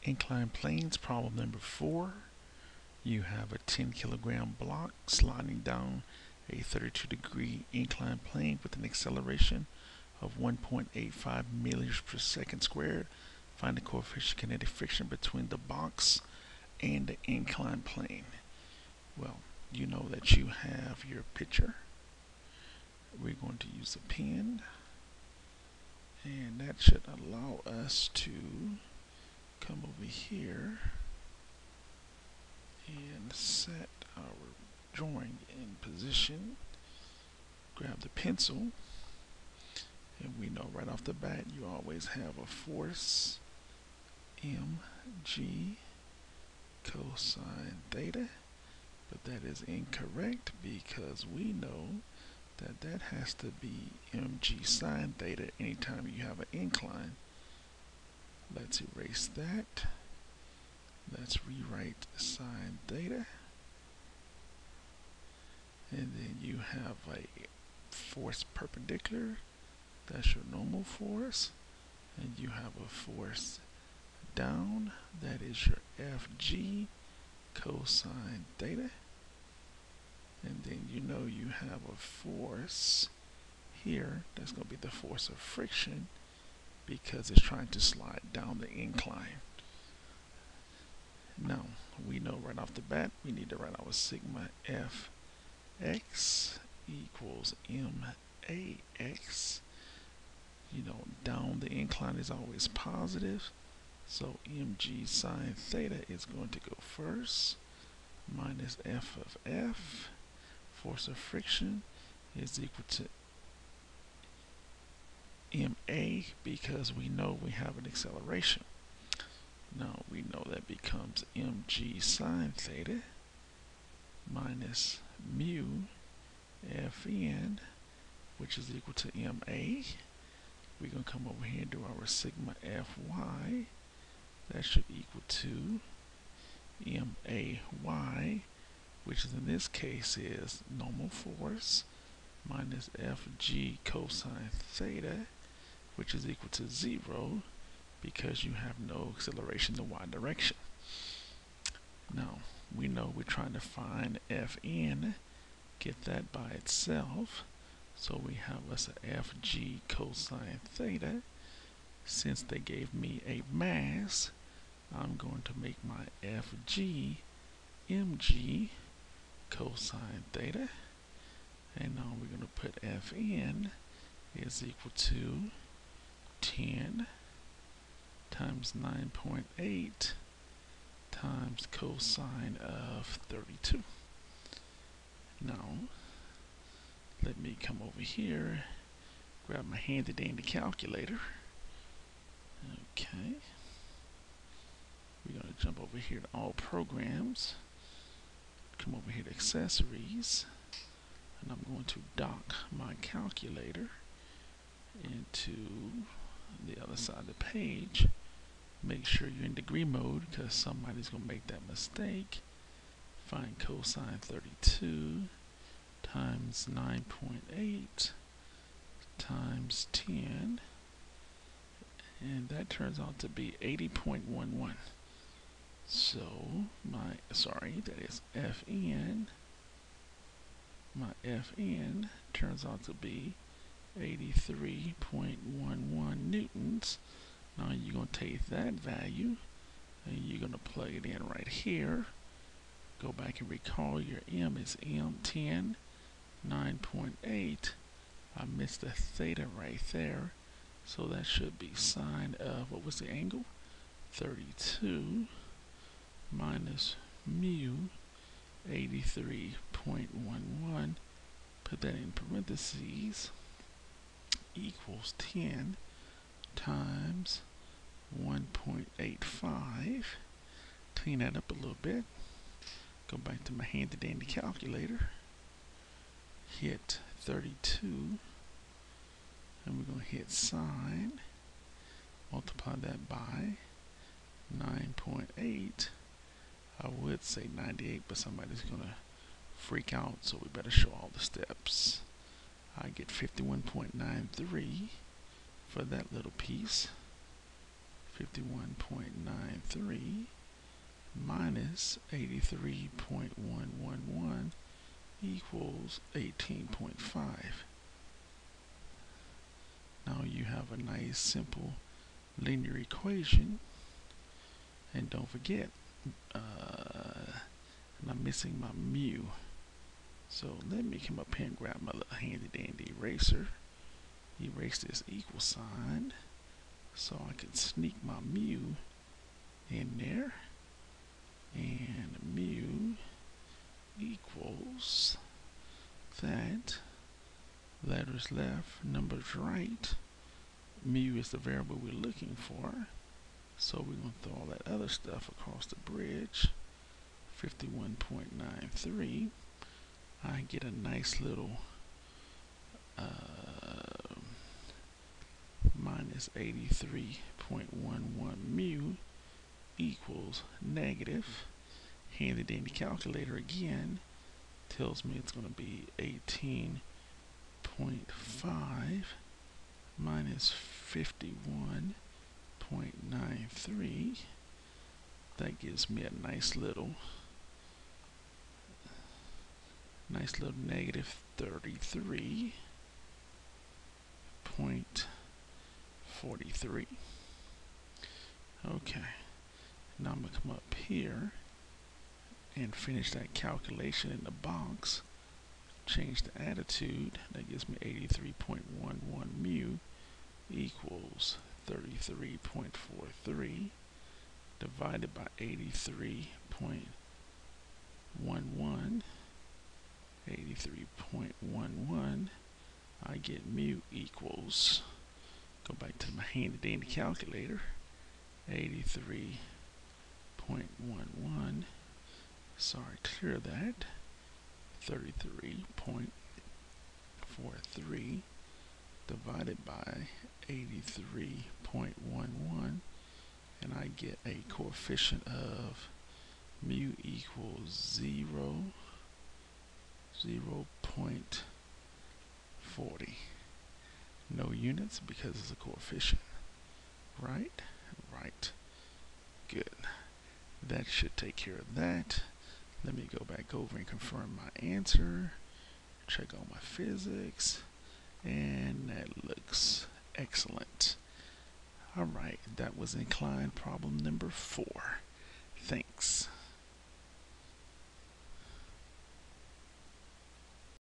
Inclined planes, problem number 4. You have a 10 kilogram block sliding down a 32-degree inclined plane with an acceleration of 1.85 meters per second squared. Find the coefficient of kinetic friction between the box and the inclined plane. Well, you know that you have your picture. We're going to use a pen, and that should allow us to come over here and set our drawing in position. Grab the pencil, and we know right off the bat you always have a force mg cosine theta, but that is incorrect because we know that that has to be mg sine theta anytime you have an incline. Let's erase that. Let's rewrite sine theta. And then you have a force perpendicular. That's your normal force. And you have a force down. That is your Fg cosine theta. And then you know you have a force here. That's going to be the force of friction because it's trying to slide down the incline. Now, we know right off the bat we need to write our sigma Fx equals max. You know, down the incline is always positive, so mg sine theta is going to go first, minus f of f, force of friction, is equal to ma because we know we have an acceleration. Now we know that becomes mg sine theta minus mu Fn, which is equal to ma. We're going to come over here and do our sigma Fy. That should equal to may, which is in this case is normal force minus Fg cosine theta, which is equal to 0 because you have no acceleration in the y direction. Now, we know we're trying to find Fn, get that by itself. So we have us a Fg cosine theta. Since they gave me a mass, I'm going to make my Fg mg cosine theta. And now we're going to put Fn is equal to 10 times 9.8 times cosine of 32. Now, let me come over here, grab my handy dandy calculator. Okay. We're going to jump over here to all programs, come over here to accessories, and I'm going to dock my calculator into the other side of the page. Make sure you're in degree mode because somebody's going to make that mistake. Find cosine 32 times 9.8 times 10, and that turns out to be 80.11. So that is Fn. My Fn turns out to be 83.11 newtons. Now you're going to take that value and you're going to plug it in right here. Go back and recall your m is m10, 9.8. I missed the theta right there, so that should be sine of, what was the angle? 32 minus mu 83.11. Put that in parentheses, equals 10 times 1.85. Clean that up a little bit. Go back to my handy dandy calculator. Hit 32. And we're going to hit sine. Multiply that by 9.8. I would say 98, but somebody's going to freak out, so we better show all the steps. I get 51.93 for that little piece. 51.93 minus 83.111 equals 18.5. Now you have a nice simple linear equation, and don't forget, and I'm missing my mu. So let me come up here and grab my little handy dandy eraser, erase this equal sign so I can sneak my mu in there, and mu equals that, letters left, numbers right. Mu is the variable we're looking for, so we're going to throw all that other stuff across the bridge. 51.93. I get a nice little minus 83.11 mu equals negative. Handy dandy calculator again tells me it's going to be 18.5 minus 51.93. That gives me a nice little negative 33.43. Okay, now I'm going to come up here and finish that calculation in the box. Change the attitude. That gives me 83.11 mu equals 33.43 divided by 83.11. 83.11. I get mu equals, go back to my handy dandy calculator, 83.11, sorry, clear that, 33.43 divided by 83.11, and I get a coefficient of mu equals 0.40. No units because it's a coefficient. Right? Right. Good. That should take care of that. Let me go back over and confirm my answer. Check on my physics. And that looks excellent. Alright, that was inclined problem number 4. Thanks.